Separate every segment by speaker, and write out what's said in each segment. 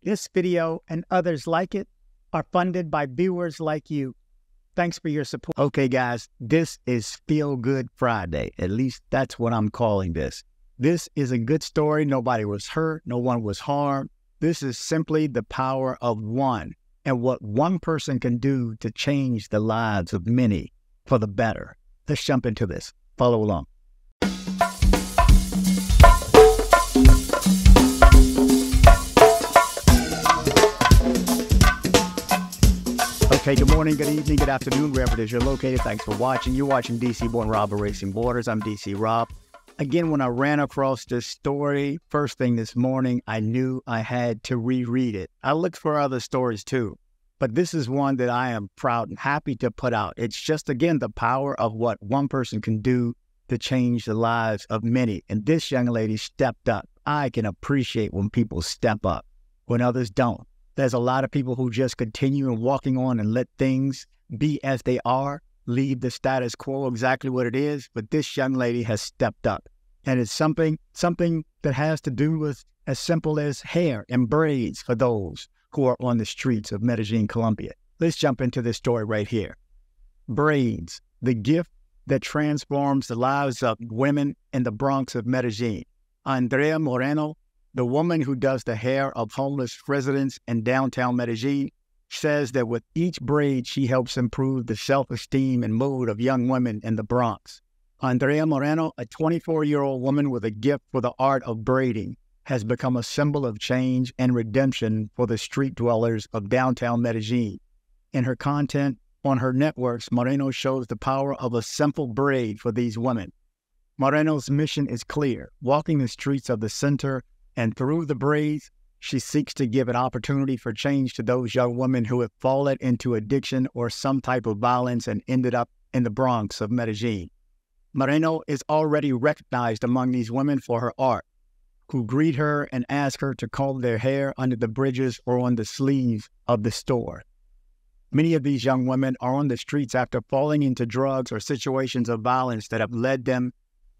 Speaker 1: This video and others like it are funded by viewers like you. Thanks for your support. Okay, guys, this is Feel Good Friday. At least that's what I'm calling this. This is a good story. Nobody was hurt. No one was harmed. This is simply the power of one and what one person can do to change the lives of many for the better. Let's jump into this. Follow along. Okay, good morning, good evening, good afternoon, wherever it is you're located. Thanks for watching. You're watching DC Born Rob Erasing Borders. I'm DC Rob. Again, when I ran across this story, first thing this morning, I knew I had to reread it. I looked for other stories too, but this is one that I am proud and happy to put out. It's just, again, the power of what one person can do to change the lives of many. And this young lady stepped up. I can appreciate when people step up, when others don't. There's a lot of people who just continue and walking on and let things be as they are, leave the status quo exactly what it is. But this young lady has stepped up. And it's something that has to do with as simple as hair and braids for those who are on the streets of Medellin, Colombia. Let's jump into this story right here. Braids, the gift that transforms the lives of women in the Bronx of Medellin. Andrea Moreno, the woman who does the hair of homeless residents in downtown Medellin, says that with each braid, she helps improve the self-esteem and mood of young women in the Bronx. Andrea Moreno, a 24-year-old woman with a gift for the art of braiding, has become a symbol of change and redemption for the street dwellers of downtown Medellin. In her content on her networks, Moreno shows the power of a simple braid for these women. Moreno's mission is clear: walking the streets of the center, and through the braids, she seeks to give an opportunity for change to those young women who have fallen into addiction or some type of violence and ended up in the Bronx of Medellin. Moreno is already recognized among these women for her art, who greet her and ask her to comb their hair under the bridges or on the sleeves of the store. Many of these young women are on the streets after falling into drugs or situations of violence that have led them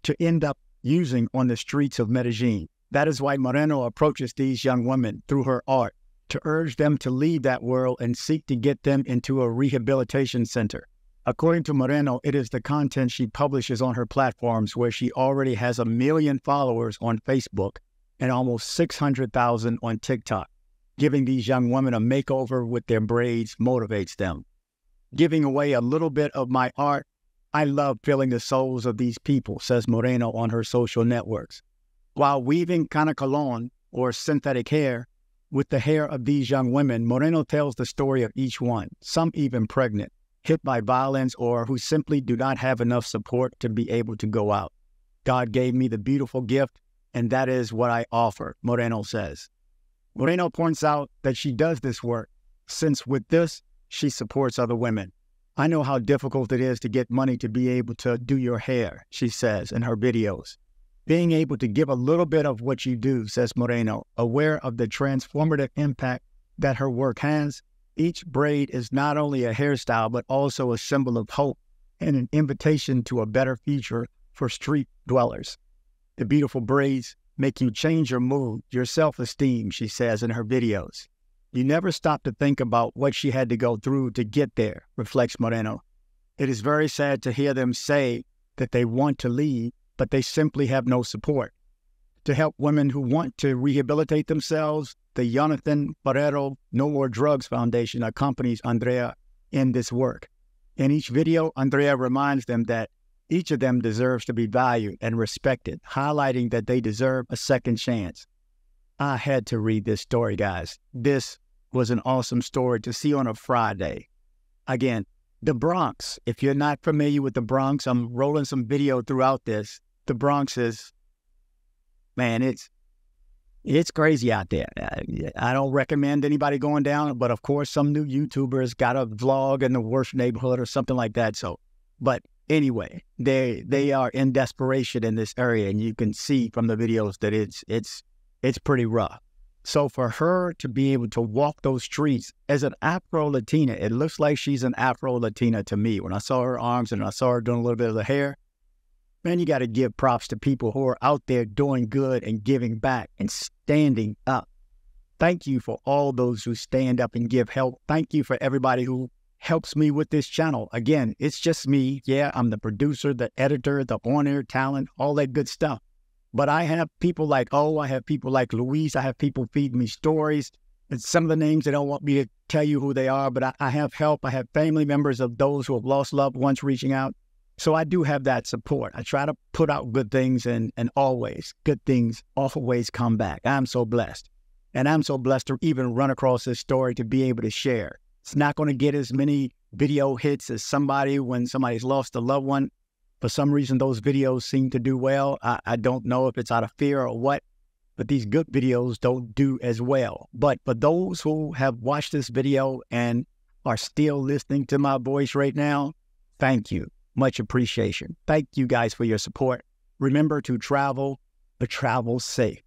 Speaker 1: to end up using on the streets of Medellin. That is why Moreno approaches these young women through her art to urge them to leave that world and seek to get them into a rehabilitation center. According to Moreno, it is the content she publishes on her platforms, where she already has 1 million followers on Facebook and almost 600,000 on TikTok. Giving these young women a makeover with their braids motivates them. Giving away a little bit of my art, I love filling the souls of these people, says Moreno on her social networks. While weaving canacolon, or synthetic hair, with the hair of these young women, Moreno tells the story of each one, some even pregnant, hit by violence, or who simply do not have enough support to be able to go out. God gave me the beautiful gift, and that is what I offer, Moreno says. Moreno points out that she does this work since with this, she supports other women. I know how difficult it is to get money to be able to do your hair, she says in her videos. Being able to give a little bit of what you do, says Moreno, aware of the transformative impact that her work has. Each braid is not only a hairstyle, but also a symbol of hope and an invitation to a better future for street dwellers. The beautiful braids make you change your mood, your self-esteem, she says in her videos. You never stop to think about what she had to go through to get there, reflects Moreno. It is very sad to hear them say that they want to leave, but they simply have no support. To help women who want to rehabilitate themselves, the Jonathan Ferrero No More Drugs Foundation accompanies Andrea in this work. In each video, Andrea reminds them that each of them deserves to be valued and respected, highlighting that they deserve a second chance. I had to read this story, guys. This was an awesome story to see on a Friday. Again, the Bronx. If you're not familiar with the Bronx, I'm rolling some video throughout this. The Bronx is, man, it's crazy out there. I don't recommend anybody going down, but of course, some new YouTubers got a vlog in the worst neighborhood or something like that. So, but anyway, they are in desperation in this area, and you can see from the videos that it's pretty rough. So for her to be able to walk those streets as an Afro-Latina, it looks like she's an Afro-Latina to me. When I saw her arms and I saw her doing a little bit of the hair, man, you got to give props to people who are out there doing good and giving back and standing up. Thank you for all those who stand up and give help. Thank you for everybody who helps me with this channel. Again, it's just me. Yeah, I'm the producer, the editor, the owner, talent, all that good stuff. But I have people like, I have people like Luis. I have people feed me stories. And some of the names, they don't want me to tell you who they are, but I have help. I have family members of those who have lost loved ones reaching out. So I do have that support. I try to put out good things, and always, good things always come back. I'm so blessed. And I'm so blessed to even run across this story to be able to share. It's not going to get as many video hits as somebody when somebody's lost a loved one. For some reason, those videos seem to do well. I don't know if it's out of fear or what, but these good videos don't do as well. But for those who have watched this video and are still listening to my voice right now, thank you. Much appreciation. Thank you guys for your support. Remember to travel, but travel safe.